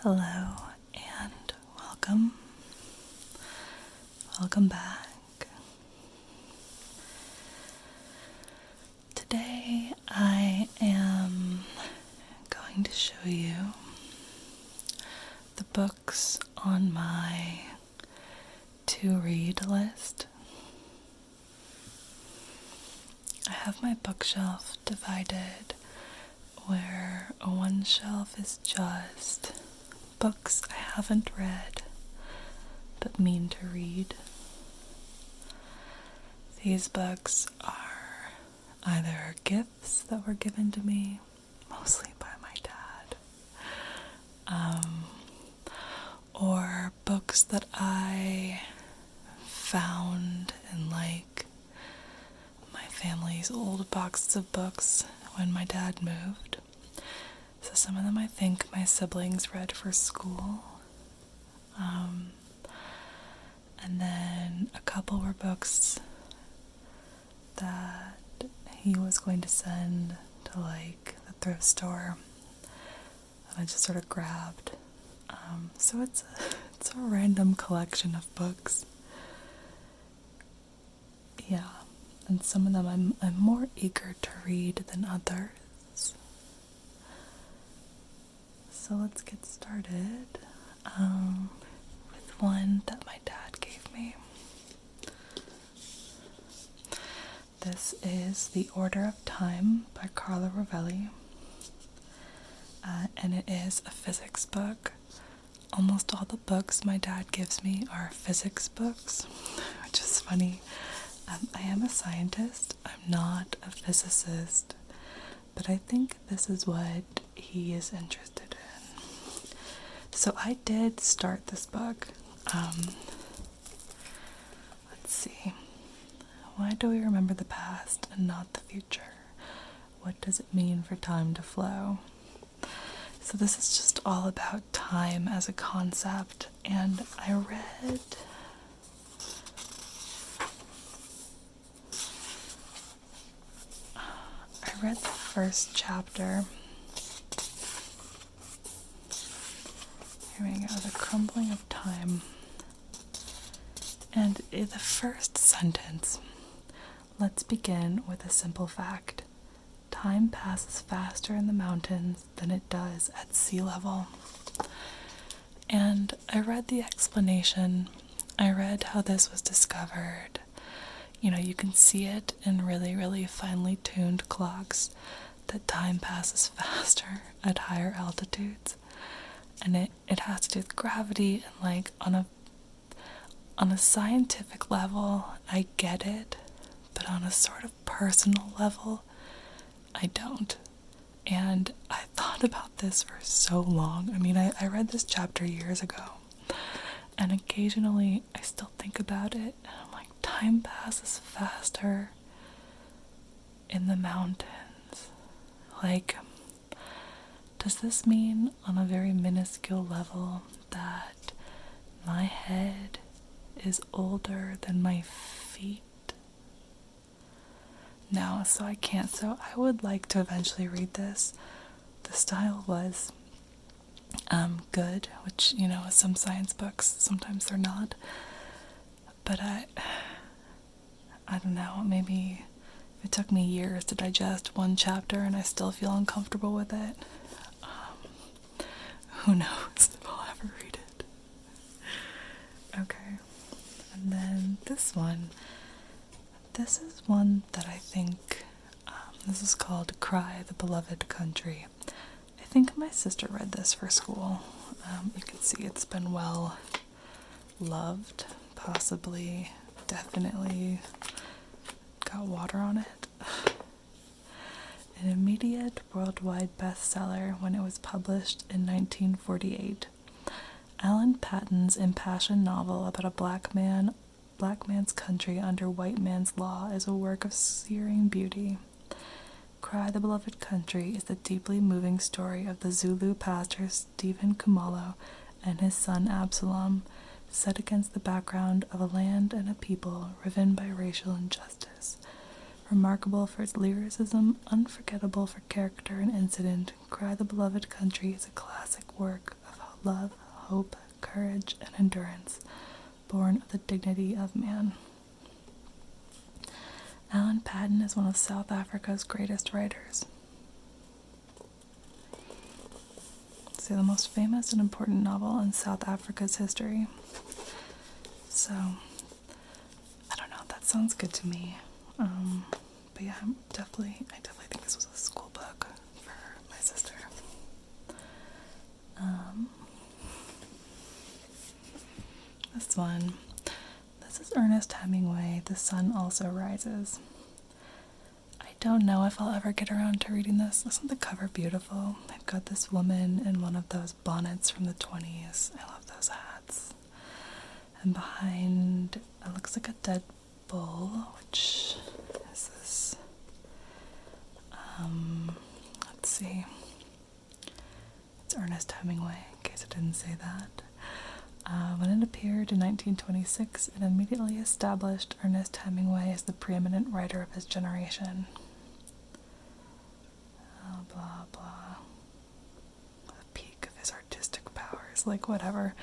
Hello and welcome. Welcome back. Today I am going to show you the books on my to-read list. I have my bookshelf divided where one shelf is just books I haven't read but mean to read. These books are either gifts that were given to me, mostly by my dad, or books that I found in my family's old boxes of books when my dad moved. So some of them I think my siblings read for school. And then a couple were books that he was going to send to the thrift store that I just sort of grabbed. So it's a random collection of books. Yeah. And some of them I'm more eager to read than others. So let's get started with one that my dad gave me. This is The Order of Time by Carla Rovelli. And it is a physics book. Almost all the books my dad gives me are physics books, which is funny. I am a scientist, I'm not a physicist, but I think this is what he is interested in. So I did start this book. Let's see. Why do we remember the past and not the future? What does it mean for time to flow? So this is just all about time as a concept, and I read the first chapter. Here we go, The Crumbling of Time. And in the first sentence, let's begin with a simple fact. Time passes faster in the mountains than it does at sea level. And I read the explanation. I read how this was discovered. You can see it in really, really finely tuned clocks that time passes faster at higher altitudes. And it has to do with gravity and on a scientific level, I get it, but on a sort of personal level, I don't. And I thought about this for so long. I read this chapter years ago, and occasionally I still think about it, and I'm like, time passes faster in the mountains. Does this mean on a very minuscule level that my head is older than my feet? No, so I can't. So I would like to eventually read this. The style was good, which, some science books, sometimes they're not. But I don't know, maybe it took me years to digest one chapter and I still feel uncomfortable with it. Who knows if I'll ever read it. Okay. And then this one. This is one that I think, this is called Cry the Beloved Country. I think my sister read this for school. You can see it's been well loved, possibly, definitely got water on it. An immediate worldwide bestseller when it was published in 1948. Alan Patton's impassioned novel about a black man's country under white man's law is a work of searing beauty. Cry the Beloved Country is the deeply moving story of the Zulu pastor Stephen Kumalo and his son Absalom, set against the background of a land and a people riven by racial injustice. Remarkable for its lyricism, unforgettable for character and incident, Cry the Beloved Country is a classic work of love, hope, courage, and endurance, born of the dignity of man. Alan Paton is one of South Africa's greatest writers. It's the most famous and important novel in South Africa's history. So, I don't know, that sounds good to me. But yeah, I definitely think this was a school book for my sister. This one. This is Ernest Hemingway, The Sun Also Rises. I don't know if I'll ever get around to reading this. Isn't the cover beautiful? They've got this woman in one of those bonnets from the 20s. I love those hats. And behind, it looks like a dead bull, which is this, let's see. It's Ernest Hemingway, in case I didn't say that. When it appeared in 1926, it immediately established Ernest Hemingway as the preeminent writer of his generation. Blah, blah. The peak of his artistic powers. Like, whatever.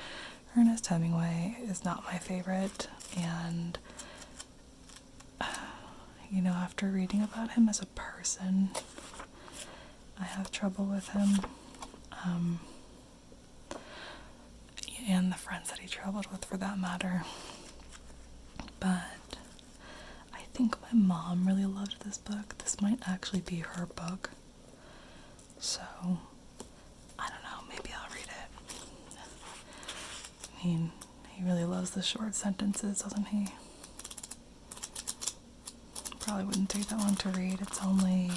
Ernest Hemingway is not my favorite, and, you know, after reading about him as a person, I have trouble with him. And the friends that he traveled with, for that matter. But I think my mom really loved this book. This might actually be her book. So, I don't know, maybe I'll read it. I mean, he really loves the short sentences, doesn't he? Probably wouldn't take that long to read. It's only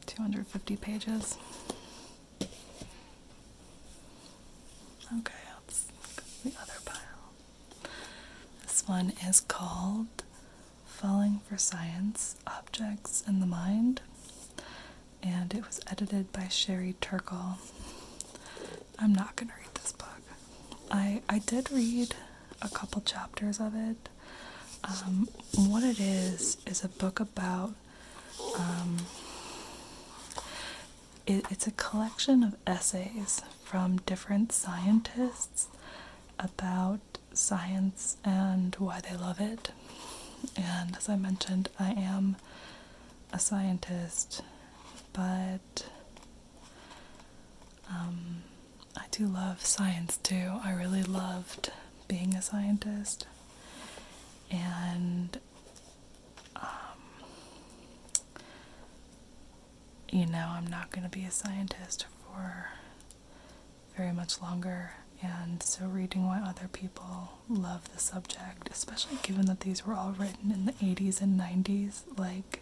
250 pages. Okay, let's go to the other pile. This one is called Falling for Science, Objects in the Mind, and it was edited by Sherry Turkle. I'm not going to read this book. I did read a couple chapters of it. What it is a book about it's a collection of essays from different scientists about science and why they love it. And as I mentioned, I am a scientist, but I do love science too. I really loved being a scientist. And you know, I'm not going to be a scientist for very much longer, and so reading why other people love the subject, especially given that these were all written in the 80s and 90s, like,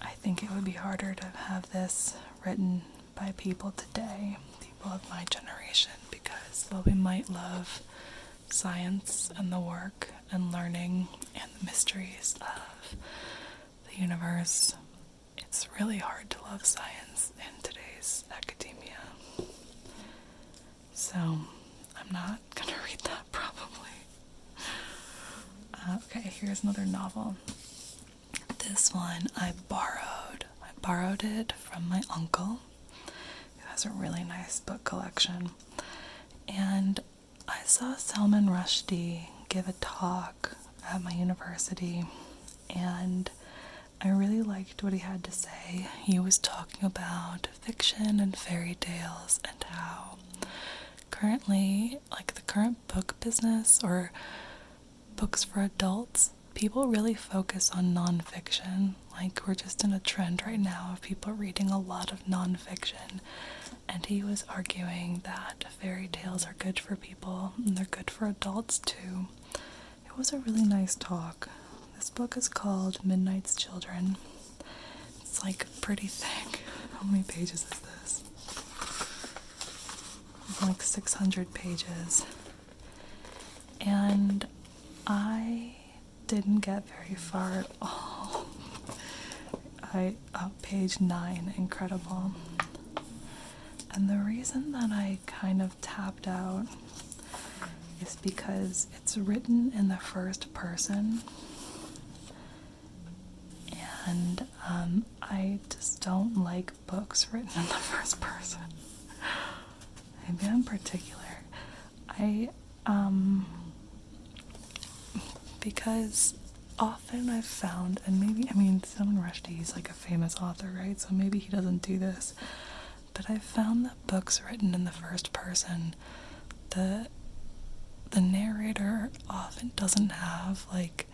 I think it would be harder to have this written by people today, people of my generation, because while we might love science and the work and learning and the mysteries of the universe, it's really hard to love science in today's academia. So, I'm not gonna read that probably. Okay, here's another novel. This one I borrowed. I borrowed it from my uncle, who has a really nice book collection. And I saw Salman Rushdie give a talk at my university, and I really liked what he had to say. He was talking about fiction and fairy tales and how currently, like the current book business or books for adults, people really focus on nonfiction. Like, we're just in a trend right now of people reading a lot of nonfiction. And he was arguing that fairy tales are good for people and they're good for adults too. It was a really nice talk. This book is called Midnight's Children. It's like pretty thick. How many pages is this? It's like 600 pages. And I didn't get very far at all. Page 9, incredible. And the reason that I kind of tapped out is because it's written in the first person. And I just don't like books written in the first person. Maybe in particular. Because often I've found, and maybe, I mean, Salman Rushdie, he's like a famous author, right? So maybe he doesn't do this. But I've found that books written in the first person, the narrator often doesn't have, like,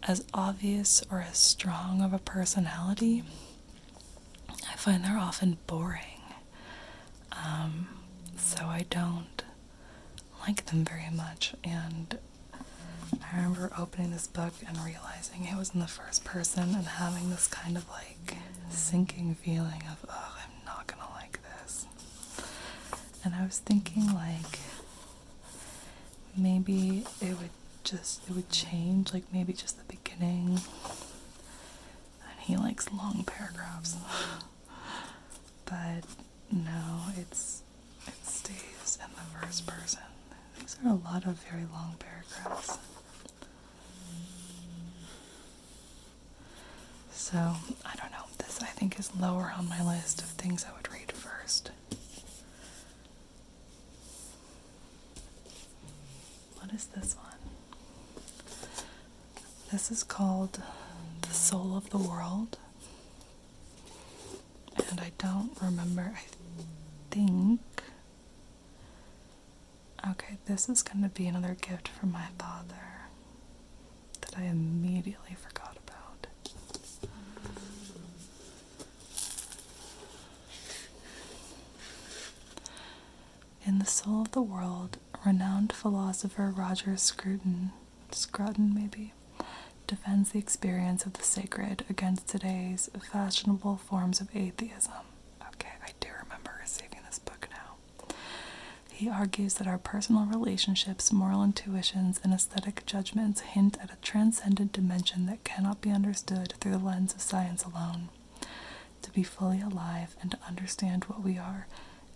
as obvious or as strong of a personality. I find they're often boring. So I don't like them very much. And I remember opening this book and realizing it was in the first person and having this kind of like sinking feeling of, oh, I'm not gonna like this. And I was thinking like maybe it would change, like maybe just the beginning. And he likes long paragraphs. But no, it stays in the first person. These are a lot of very long paragraphs. So, I don't know. This, I think, is lower on my list of things I would read first. What is this one? This is called The Soul of the World. And I don't remember, I think... Okay, this is going to be another gift from my father that I immediately forgot about. In The Soul of the World, renowned philosopher Roger Scruton maybe, defends the experience of the sacred against today's fashionable forms of atheism. Okay, I do remember receiving this book now. He argues that our personal relationships, moral intuitions, and aesthetic judgments hint at a transcendent dimension that cannot be understood through the lens of science alone. To be fully alive and to understand what we are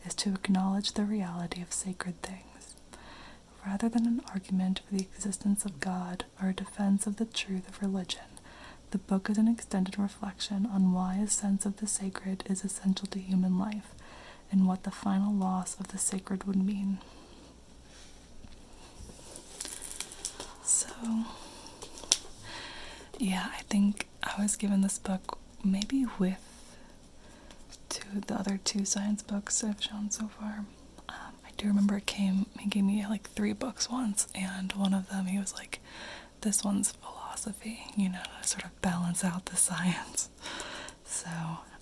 is to acknowledge the reality of sacred things. Rather than an argument for the existence of God or a defense of the truth of religion, the book is an extended reflection on why a sense of the sacred is essential to human life, and what the final loss of the sacred would mean. So, yeah, I think I was given this book maybe with the other two science books I've shown so far. I do remember he gave me like 3 books once, and one of them he was like, this one's philosophy, to sort of balance out the science. So,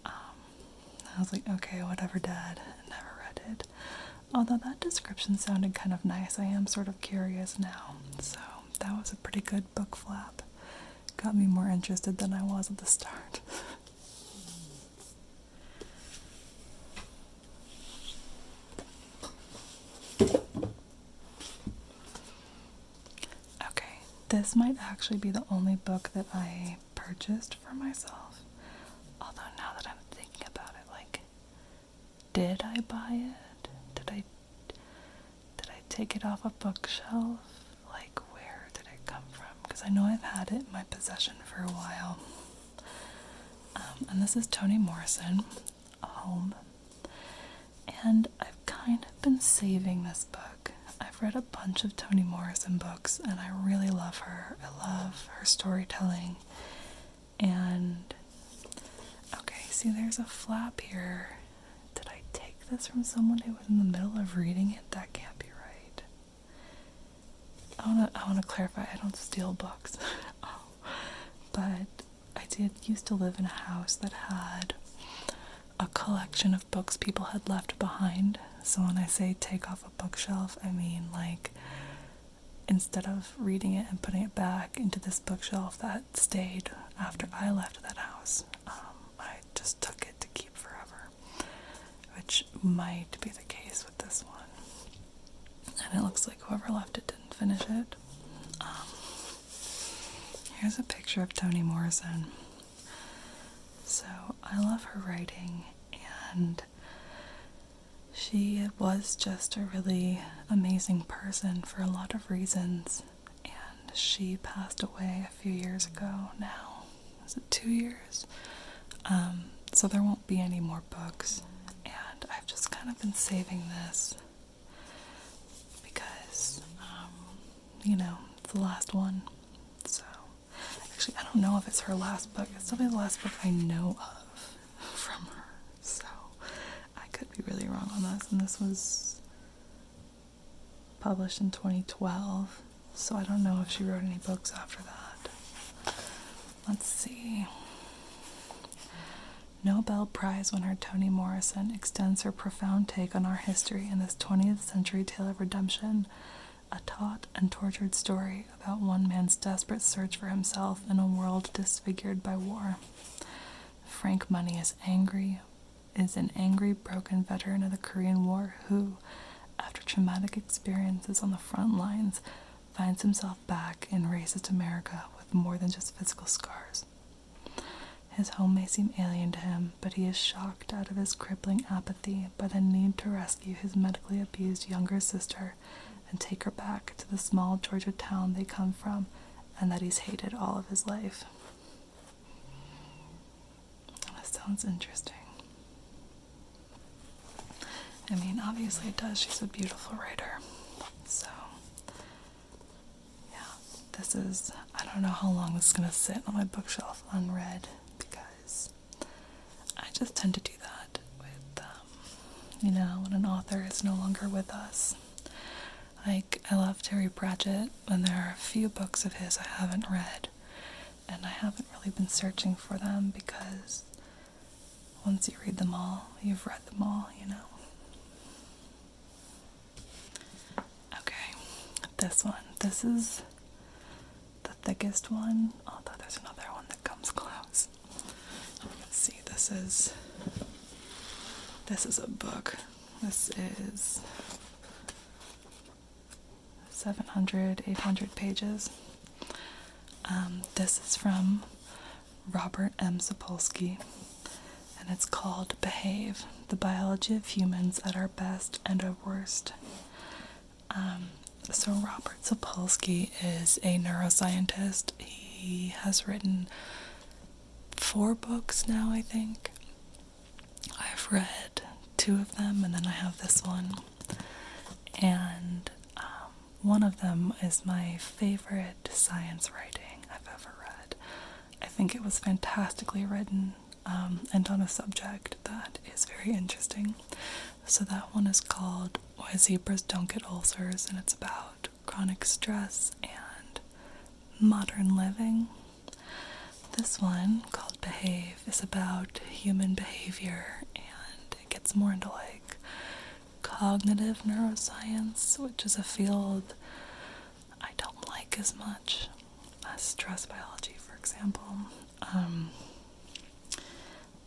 I was like, okay, whatever, Dad. I never read it. Although that description sounded kind of nice, I am sort of curious now. So that was a pretty good book flap. Got me more interested than I was at the start. Okay, this might actually be the only book that I purchased for myself. Although now that I'm thinking about it, like, did I buy it? Did I take it off a bookshelf? Like, where did it come from? Because I know I've had it in my possession for a while. And this is Toni Morrison, Home. And I've kind of been saving this book. I've read a bunch of Toni Morrison books, and I really love her. I love her storytelling. And, okay, see, there's a flap here. Did I take this from someone who was in the middle of reading it? That can't be right. I want to clarify, I don't steal books. But I did used to live in a house that had a collection of books people had left behind. So when I say take off a bookshelf, I mean like instead of reading it and putting it back into this bookshelf that stayed after I left that house, I just took it to keep forever, which might be the case with this one. And it looks like whoever left it didn't finish it. Here's a picture of Toni Morrison. So I love her writing, and she was just a really amazing person for a lot of reasons, and she passed away a few years ago now. is it 2 years? So there won't be any more books, and I've just kind of been saving this because, it's the last one. So, actually, I don't know if it's her last book. It's definitely the last book I know of from her. So, I could be really wrong on this. And this was published in 2012. So, I don't know if she wrote any books after that. Let's see. Nobel Prize winner Toni Morrison extends her profound take on our history in this 20th century tale of redemption, a taut and tortured story about one man's desperate search for himself in a world disfigured by war. Frank Money is an angry, broken veteran of the Korean War who, after traumatic experiences on the front lines, finds himself back in racist America with more than just physical scars. His home may seem alien to him, but he is shocked out of his crippling apathy by the need to rescue his medically abused younger sister and take her back to the small Georgia town they come from and that he's hated all of his life. That sounds interesting. I mean, obviously it does. She's a beautiful writer. So, yeah, this is, I don't know how long this is going to sit on my bookshelf unread. I just tend to do that with, when an author is no longer with us. Like, I love Terry Pratchett, and there are a few books of his I haven't read, and I haven't really been searching for them because once you read them all, you've read them all, Okay, this one. This is the thickest one, although there's another one that comes close. Let's see, this is a book. This is 700, 800 pages. This is from Robert M. Sapolsky, and it's called Behaviour, The Biology of Humans at Our Best and Our Worst. So Robert Sapolsky is a neuroscientist. He has written 4 books now, I think. I've read 2 of them, and then I have this one. And one of them is my favorite science writing I've ever read. I think it was fantastically written, and on a subject that is very interesting. So that one is called Why Zebras Don't Get Ulcers, and it's about chronic stress and modern living. This one, called Behaviour, is about human behavior, and it gets more into like cognitive neuroscience, which is a field I don't like as much as stress biology, for example.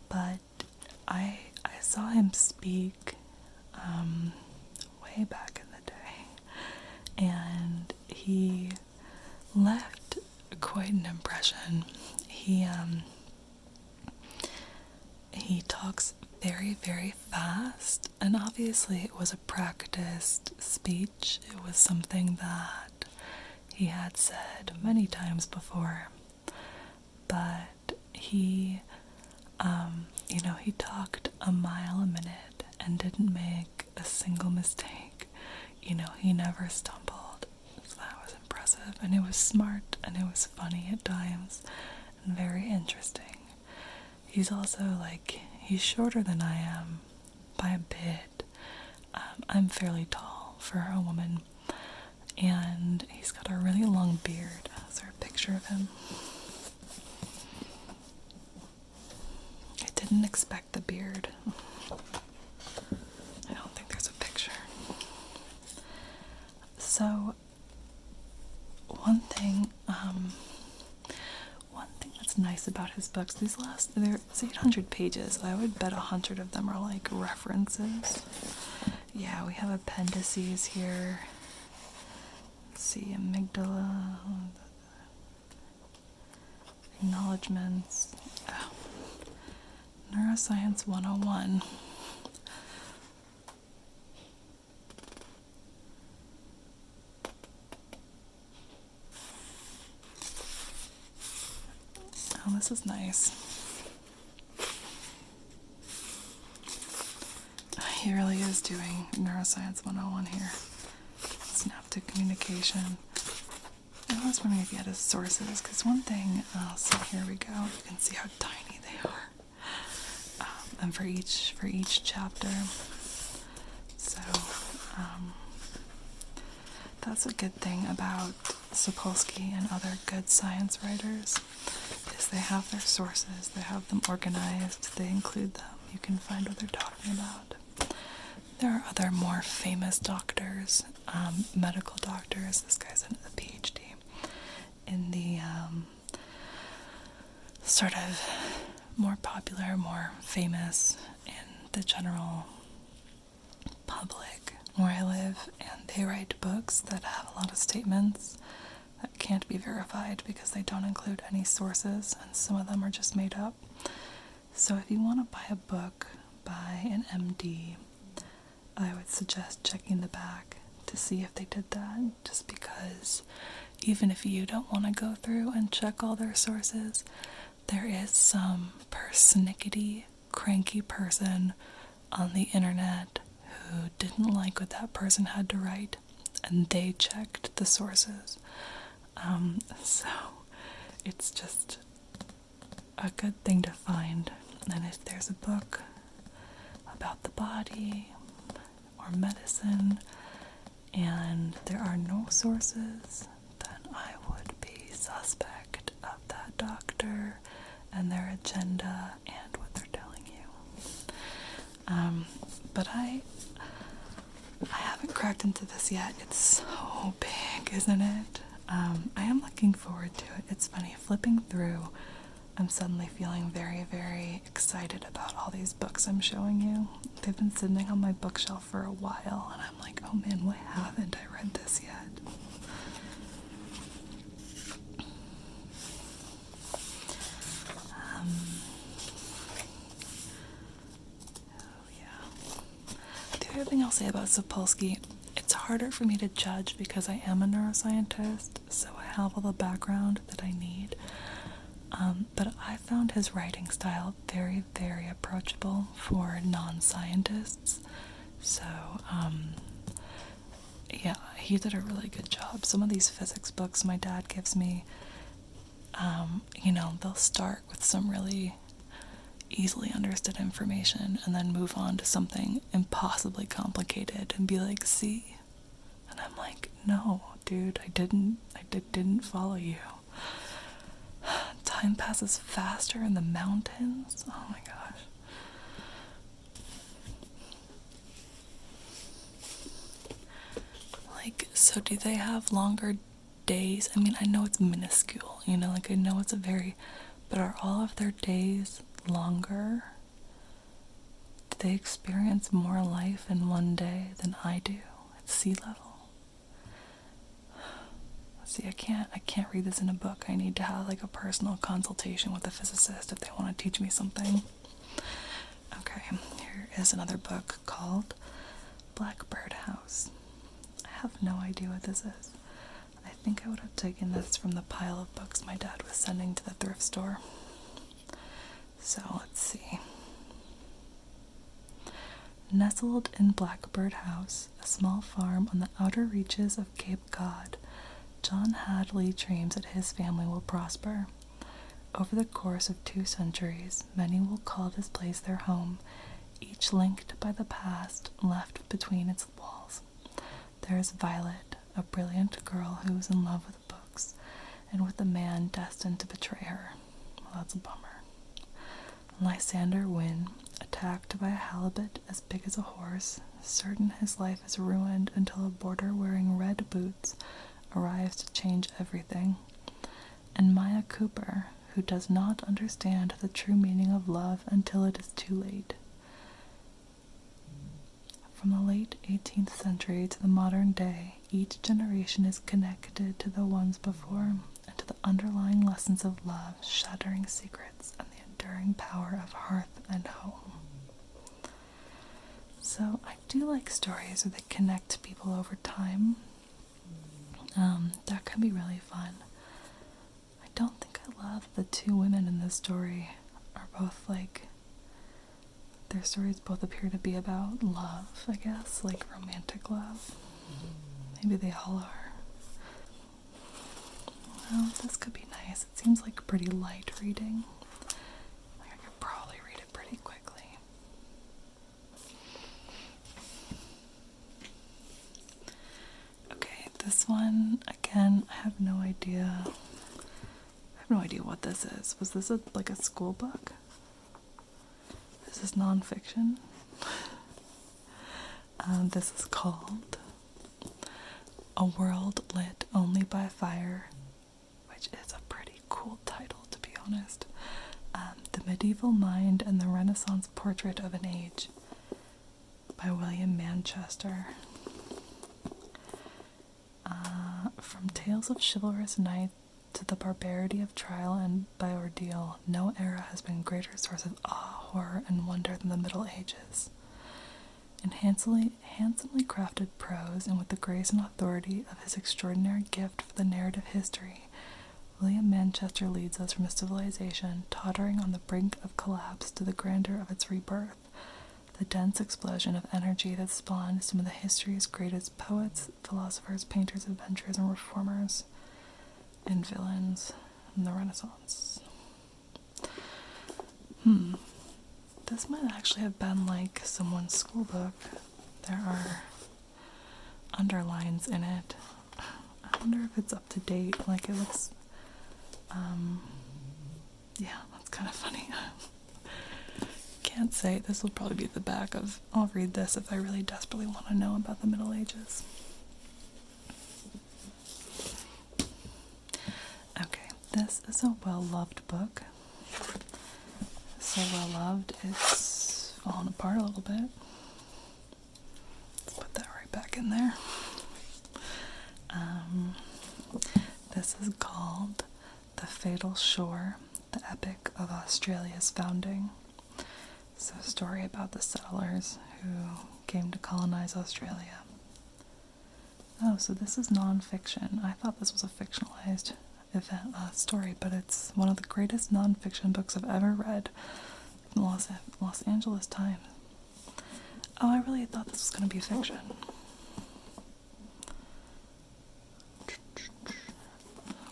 But I saw him speak way back in the day, and he left quite an impression. He talks very, very fast, and obviously it was a practiced speech. It was something that he had said many times before, but he talked a mile a minute and didn't make a single mistake. He never stumbled. So that was impressive, and it was smart, and it was funny at times, and very interesting. He's also, he's shorter than I am by a bit. I'm fairly tall for a woman, and he's got a really long beard. Is there a picture of him? I didn't expect the beard. I don't think there's a picture. So, one thing that's nice about his books, it's 800 pages. I would bet 100 of them are like references. Yeah, we have appendices here. Let's see, amygdala, acknowledgements. Oh. Neuroscience 101. this is nice. He really is doing Neuroscience 101 here. Synaptic communication. I was wondering if he had his sources, because one thing, so here we go, you can see how tiny they are. And for each chapter. So, that's a good thing about Sapolsky and other good science writers, is they have their sources, they have them organized, they include them, you can find what they're talking about. There are other more famous doctors, medical doctors, this guy's a PhD, in the sort of more popular, more famous in the general public where I live, and they write books that have a lot of statements that can't be verified because they don't include any sources, and some of them are just made up. So if you want to buy a book by an MD, I would suggest checking the back to see if they did that, just because even if you don't want to go through and check all their sources, there is some persnickety, cranky person on the internet who didn't like what that person had to write, and they checked the sources. So it's just a good thing to find. And if there's a book about the body or medicine and there are no sources, then I would be suspect of that doctor and their agenda and what they're telling you. But I haven't cracked into this yet. It's so big, isn't it? I am looking forward to it. It's funny, flipping through, I'm suddenly feeling very, very excited about all these books I'm showing you. They've been sitting on my bookshelf for a while, and I'm like, oh man, why haven't I read this yet? The other thing I'll say about Sapolsky, it's harder for me to judge because I am a neuroscientist, so I have all the background that I need. But I found his writing style very, very approachable for non-scientists. So, yeah, he did a really good job. Some of these physics books my dad gives me, they'll start with some really easily understood information and then move on to something impossibly complicated and be like, see? And I'm like, no, dude, I didn't follow you. Time passes faster in the mountains. Oh my gosh. Like, so do they have longer days? I mean, I know it's minuscule, I know it's but are all of their days longer? Do they experience more life in one day than I do at sea level? See, I can't read this in a book. I need to have like a personal consultation with a physicist if they want to teach me something. Okay, here is another book called Blackbird House. I have no idea what this is. I think I would have taken this from the pile of books my dad was sending to the thrift store. So let's see. Nestled in Blackbird House, a small farm on the outer reaches of Cape Cod, John Hadley dreams that his family will prosper. Over the course of 2 centuries, many will call this place their home, each linked by the past left between its walls. There is Violet, a brilliant girl who is in love with books, and with a man destined to betray her. Well, that's a bummer. Lysander Wynne, attacked by a halibut as big as a horse, certain his life is ruined until a boarder wearing red boots arrives to change everything. And Maya Cooper, who does not understand the true meaning of love until it is too late. From the late 18th century to the modern day, each generation is connected to the ones before, and to the underlying lessons of love, shattering secrets, and the enduring power of hearth and home. So I do like stories where they connect people over time. That can be really fun. I don't think I love the two women in this story are both like, their stories both appear to be about love, I guess, like romantic love. Maybe they all are. Well, this could be nice. It seems like pretty light reading. Like I could probably read it pretty quickly. Okay, this one, again, I have no idea. I have no idea what this is. Was this like a school book? This is nonfiction. This is called A World Lit Only by Fire, which is a pretty cool title, to be honest. The Medieval Mind and the Renaissance Portrait of an Age by William Manchester. From tales of chivalrous knights to the barbarity of trial and by ordeal, no era has been a greater source of awe, horror, and wonder than the Middle Ages. In handsomely crafted prose, and with the grace and authority of his extraordinary gift for the narrative history, William Manchester leads us from a civilization tottering on the brink of collapse to the grandeur of its rebirth, the dense explosion of energy that spawned some of the history's greatest poets, philosophers, painters, adventurers, and reformers, and villains in the Renaissance. This might actually have been like someone's school book. There are underlines in it. I wonder if it's up to date. Like it looks, yeah, that's kind of funny. Can't say. This will probably be the back of, I'll read this if I really desperately want to know about the Middle Ages. Okay, this is a well-loved book. So well-loved, it's falling apart a little bit. Let's put that right back in there. This is called The Fatal Shore, the Epic of Australia's Founding. It's a story about the settlers who came to colonize Australia. Oh, so this is non-fiction. I thought this was a fictionalized story, but it's one of the greatest non-fiction books I've ever read from Los Angeles Times. Oh, I really thought this was going to be fiction.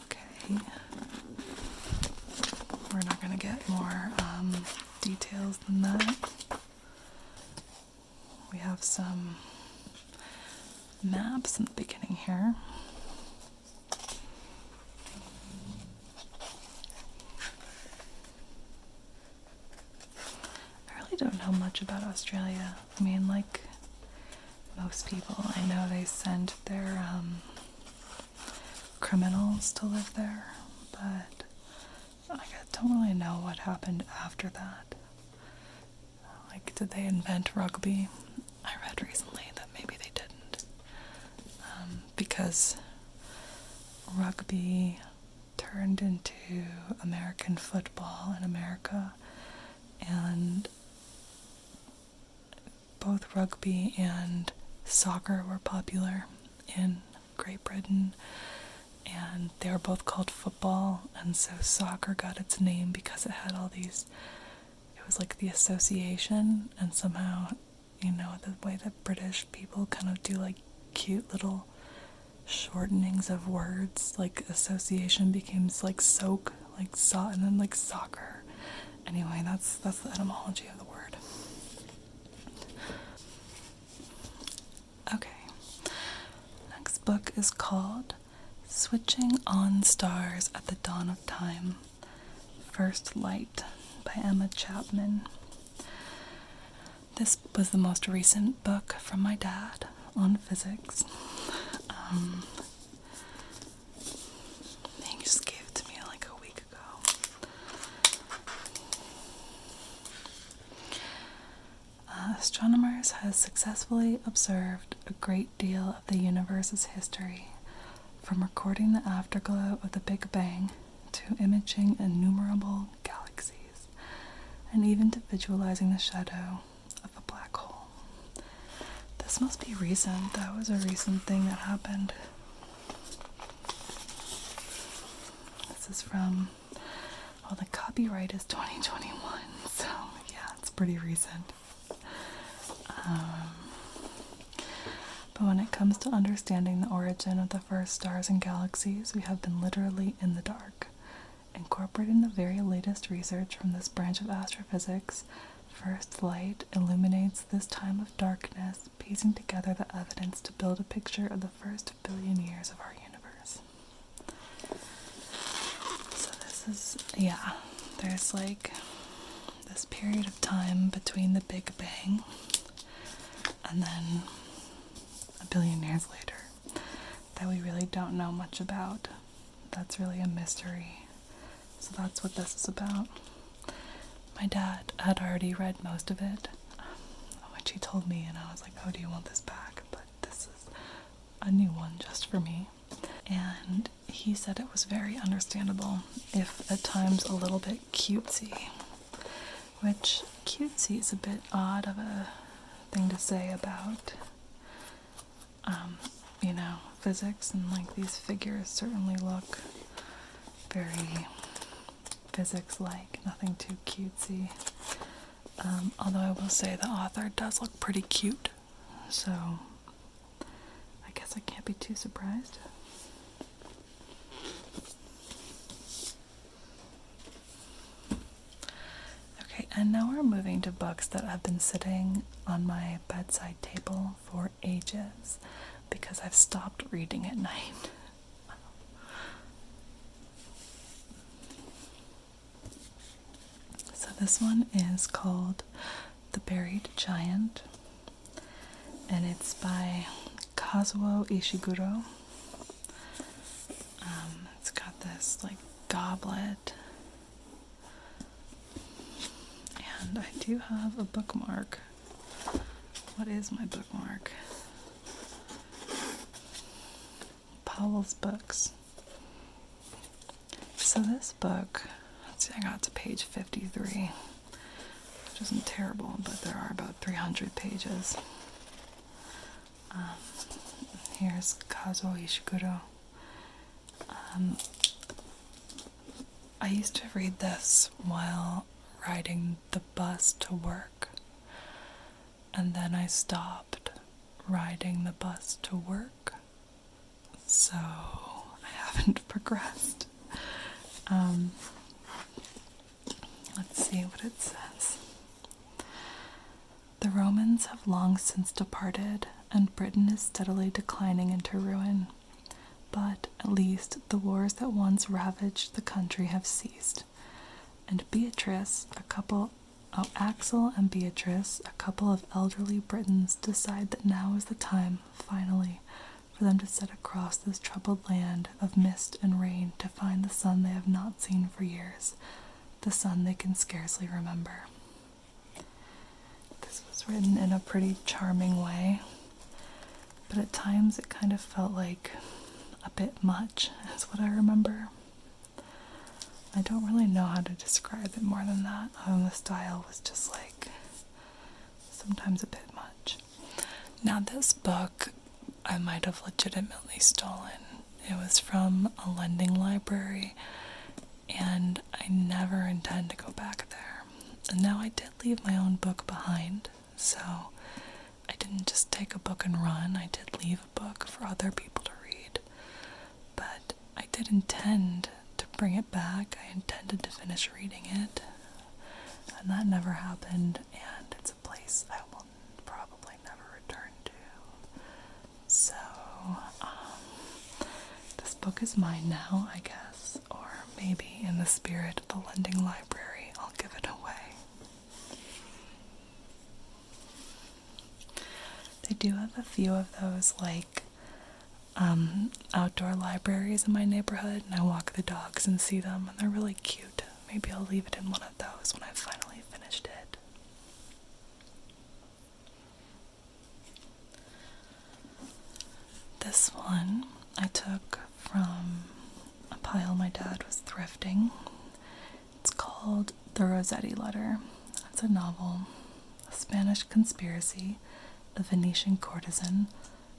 Okay. We're not going to get more details than that. We have some maps in the beginning here. I really don't know much about Australia. I mean, like most people, I know they send their criminals to live there, but I don't really know what happened after that. Like, did they invent rugby? I read recently that maybe they didn't. Because rugby turned into American football in America, and both rugby and soccer were popular in Great Britain, and they were both called football, and so soccer got its name because it had all these, it was like the association, and somehow, you know, the way that British people kind of do like cute little shortenings of words, like association became like soak, like and then like soccer. Anyway, that's the etymology of the word. Okay. Next book is called Switching on Stars at the Dawn of Time, First Light by Emma Chapman. This was the most recent book from my dad on physics. He just gave it to me like a week ago. Astronomers have successfully observed a great deal of the universe's history, from recording the afterglow of the Big Bang to imaging innumerable galaxies, and even to visualizing the shadow of a black hole. This must be recent. That was a recent thing that happened. This is from Well, the copyright is 2021, so yeah, it's pretty recent. But when it comes to understanding the origin of the first stars and galaxies, we have been literally in the dark. Incorporating the very latest research from this branch of astrophysics, first light illuminates this time of darkness, piecing together the evidence to build a picture of the first billion years of our universe. So this is, yeah, there's like this period of time between the Big Bang and then a billion years later that we really don't know much about. That's really a mystery. So that's what this is about. My dad had already read most of it, which he told me, and I was like, oh, do you want this back? But this is a new one just for me. And he said it was very understandable, if at times a little bit cutesy, which cutesy is a bit odd of a thing to say about, physics, and like these figures certainly look very physics-like, nothing too cutesy. Although I will say the author does look pretty cute, so I guess I can't be too surprised. Okay, and now we're moving to books that have been sitting on my bedside table for ages because I've stopped reading at night. So this one is called The Buried Giant, and it's by Kazuo Ishiguro. It's got this like goblet, and I do have a bookmark. What is my bookmark? Powell's Books. So this book, let's see, I got to page 53, which isn't terrible, but there are about 300 pages. Here's Kazuo Ishiguro. I used to read this while riding the bus to work, and then I stopped riding the bus to work, so I haven't progressed. Let's see what it says. The Romans have long since departed, and Britain is steadily declining into ruin. But, at least, the wars that once ravaged the country have ceased. And Axel and Beatrice, a couple of elderly Britons, decide that now is the time, finally, for them to set across this troubled land of mist and rain to find the sun they have not seen for years, the sun they can scarcely remember. This was written in a pretty charming way, but at times it kind of felt like a bit much, is what I remember. I don't really know how to describe it more than that. The style was just like sometimes a bit much. Now this book I might have legitimately stolen. It was from a lending library, and I never intend to go back there. And now I did leave my own book behind, so I didn't just take a book and run. I did leave a book for other people to read. But I did intend to bring it back. I intended to finish reading it, and that never happened, and it's a place I will probably never return to. So, this book is mine now, I guess, or maybe in the spirit of the lending library, I'll give it away. They do have a few of those, like, outdoor libraries in my neighborhood, and I walk the dogs and see them, and they're really cute. Maybe I'll leave it in one of those when I've finally finished it. This one I took from a pile my dad was thrifting. It's called The Rossetti Letter. It's a novel, a Spanish conspiracy, a Venetian courtesan,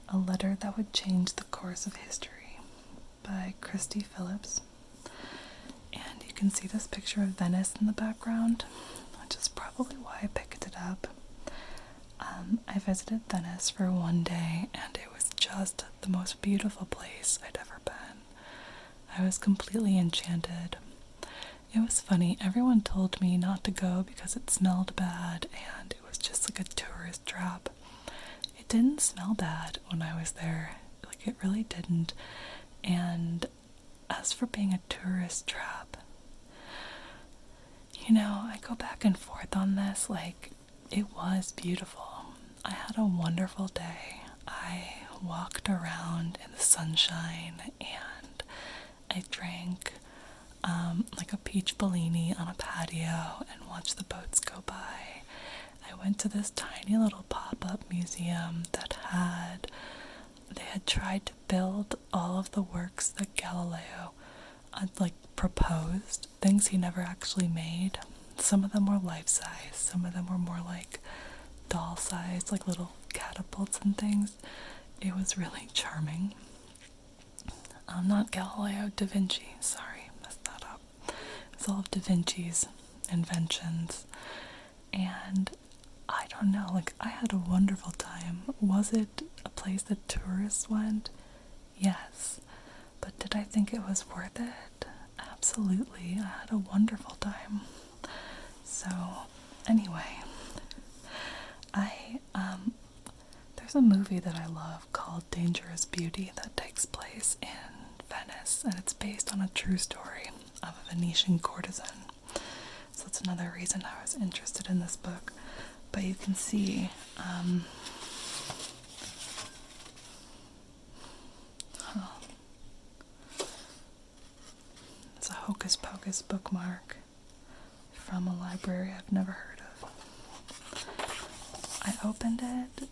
a letter that would change the course of history, by Christy Phillips. And you You can see this picture of Venice in the background, which is probably why I picked it up. I visited Venice for one day, and it was just the most beautiful place I'd ever been. I was completely enchanted. It was funny, everyone told me not to go because it smelled bad, and it was just like a tourist trap. It didn't smell bad when I was there, like it really didn't. And as for being a tourist trap, you know, I go back and forth on this, like, it was beautiful. I had a wonderful day. I walked around in the sunshine and I drank like a peach Bellini on a patio and watched the boats go by. I went to this tiny little pop-up museum that they had tried to build all of the works that Galileo had proposed, things he never actually made. Some of them were life-size, some of them were more like doll-size, like little catapults and things. It was really charming. Not Galileo, Da Vinci, sorry, messed that up. It's all of Da Vinci's inventions. And I don't know, I had a wonderful time. Was it a place that tourists went? Yes. But did I think it was worth it? Absolutely. I had a wonderful time. So, anyway, there's a movie that I love called Dangerous Beauty that takes place in Venice, and it's based on a true story of a Venetian courtesan. So that's another reason I was interested in this book. But you can see, it's a Hocus Pocus bookmark from a library I've never heard of. I opened it.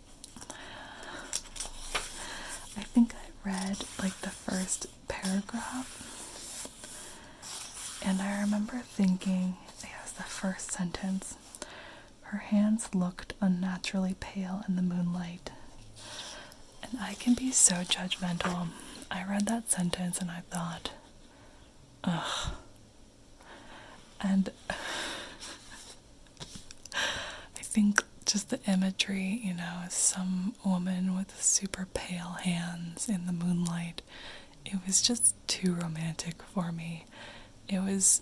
I think I read the first paragraph, and I remember thinking, it was the first sentence, her hands looked unnaturally pale in the moonlight. And I can be so judgmental. I read that sentence and I thought, ugh. And I think just the imagery, you know, some woman with super pale hands in the moonlight, it was just too romantic for me. It was,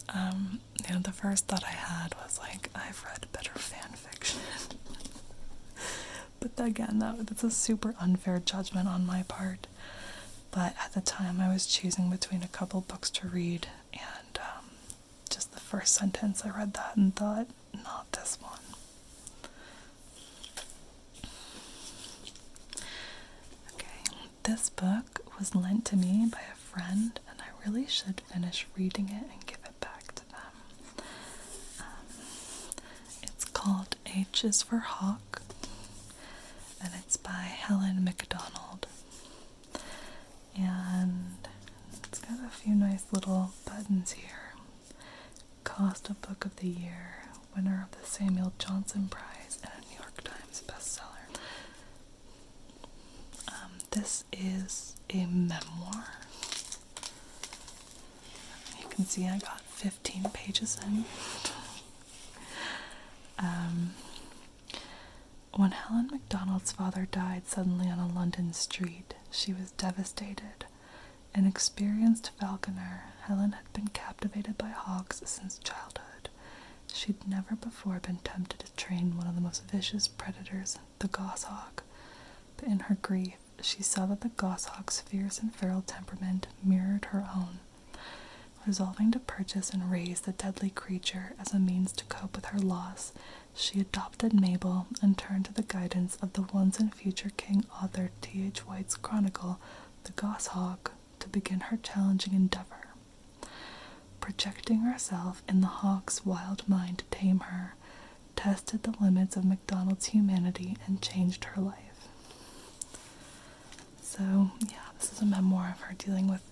the first thought I had was I've read better fan fiction. But again, that's a super unfair judgment on my part. But at the time, I was choosing between a couple books to read, and just the first sentence, I read that and thought, not this one. Okay, this book was lent to me by a friend, and I really should finish reading it and give it back to them. It's called H is for Hawk, and it's by Helen MacDonald. And it's got a few nice little buttons here. Cost of Book of the Year, winner of the Samuel Johnson Prize, and a New York Times bestseller. This is a memoir. You can see I got 15 pages in. When Helen MacDonald's father died suddenly on a London street, she was devastated. An experienced falconer, Helen had been captivated by hawks since childhood. She'd never before been tempted to train one of the most vicious predators, the goshawk. But in her grief, she saw that the goshawk's fierce and feral temperament mirrored her own. Resolving to purchase and raise the deadly creature as a means to cope with her loss, she adopted Mabel and turned to the guidance of the once and future King author T.H. White's chronicle, The Goshawk, to begin her challenging endeavor. Projecting herself in the hawk's wild mind to tame her, tested the limits of MacDonald's humanity, and changed her life. So, yeah, this is a memoir of her dealing with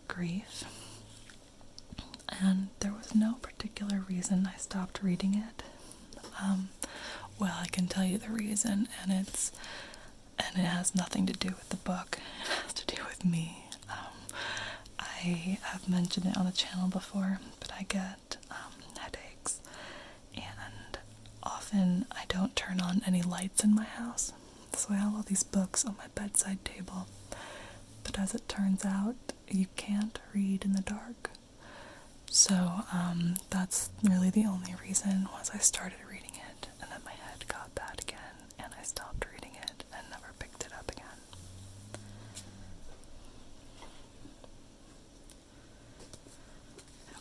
grief. And there was no particular reason I stopped reading it. Well, I can tell you the reason, and it has nothing to do with the book. It has to do with me. I I have mentioned it on the channel before, but I get headaches, and often I don't turn on any lights in my house, so I have all these books on my bedside table, but as it turns out, you can't read in the dark. So that's really the only reason was I started reading it, and then my head got bad again, and I stopped reading it and never picked it up again.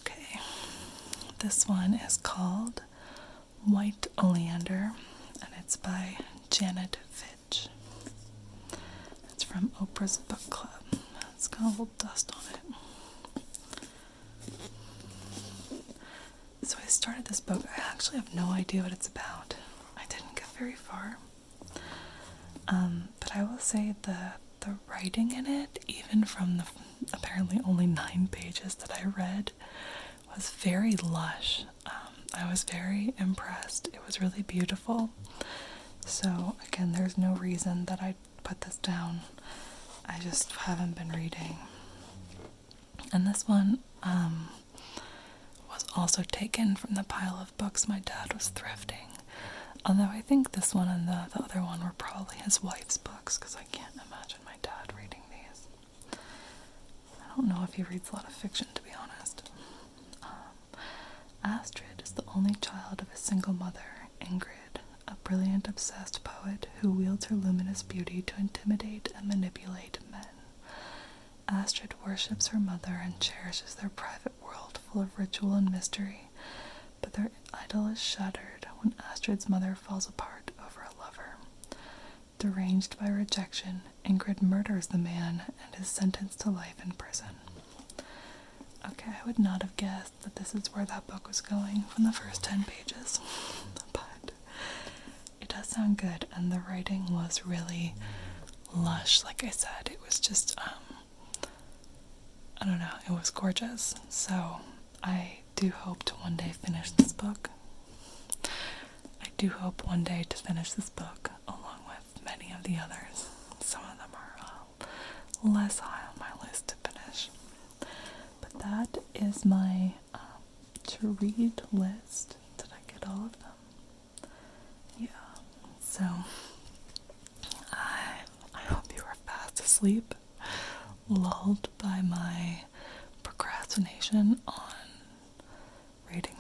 Okay, this one is called White Oleander, and it's by Janet Fitch. It's from Oprah's Book Club. It's got a little dust on it. So I started this book. I actually have no idea what it's about. I didn't get very far. But I will say the writing in it, even from the apparently only 9 pages that I read, was very lush. I was very impressed. It was really beautiful. So again, there's no reason that I put this down. I just haven't been reading. And this one was also taken from the pile of books my dad was thrifting. Although I think this one and the other one were probably his wife's books, because I can't imagine my dad reading these. I don't know if he reads a lot of fiction, to be honest. Astrid is the only child of a single mother, Ingrid, a brilliant, obsessed poet who wields her luminous beauty to intimidate and manipulate men. Astrid worships her mother and cherishes their private world full of ritual and mystery, but their idyll is shattered when Astrid's mother falls apart over a lover. Deranged by rejection, Ingrid murders the man and is sentenced to life in prison. Okay, I would not have guessed that this is where that book was going from the first 10 pages, but it does sound good, and the writing was really lush. Like I said, it was just, I don't know, it was gorgeous. So I do hope to one day finish this book. I do hope one day to finish this book along with many of the others. Some of them are less high on my list to finish. But that is my to read list. Did I get all of them? Yeah. So I hope you are fast asleep, lulled by my procrastination on reading